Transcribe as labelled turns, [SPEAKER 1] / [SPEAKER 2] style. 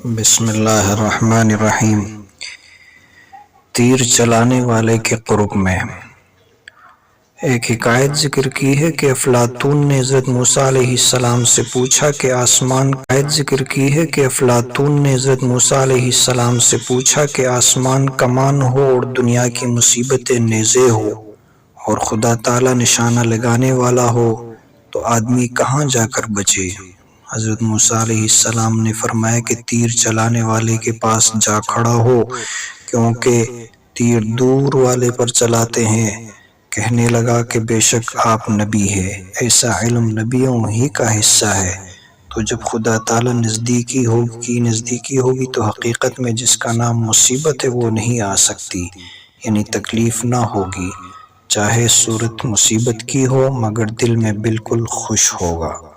[SPEAKER 1] بسم اللہ الرحمن الرحیم۔ تیر چلانے والے کے قرب میں ایک حکایت ذکر کی ہے کہ افلاطون نے حضرت موسیٰ علیہ السلام سے پوچھا کہ آسمان کمان ہو اور دنیا کی مصیبتیں نیزے ہو اور خدا تعالی نشانہ لگانے والا ہو تو آدمی کہاں جا کر بچے؟ حضرت موسیٰ علیہ السلام نے فرمایا کہ تیر چلانے والے کے پاس جا کھڑا ہو، کیونکہ تیر دور والے پر چلاتے ہیں۔ کہنے لگا کہ بے شک آپ نبی ہے، ایسا علم نبیوں ہی کا حصہ ہے۔ تو جب خدا تعالی نزدیکی ہوگی تو حقیقت میں جس کا نام مصیبت ہے وہ نہیں آ سکتی، یعنی تکلیف نہ ہوگی، چاہے صورت مصیبت کی ہو، مگر دل میں بالکل خوش ہوگا۔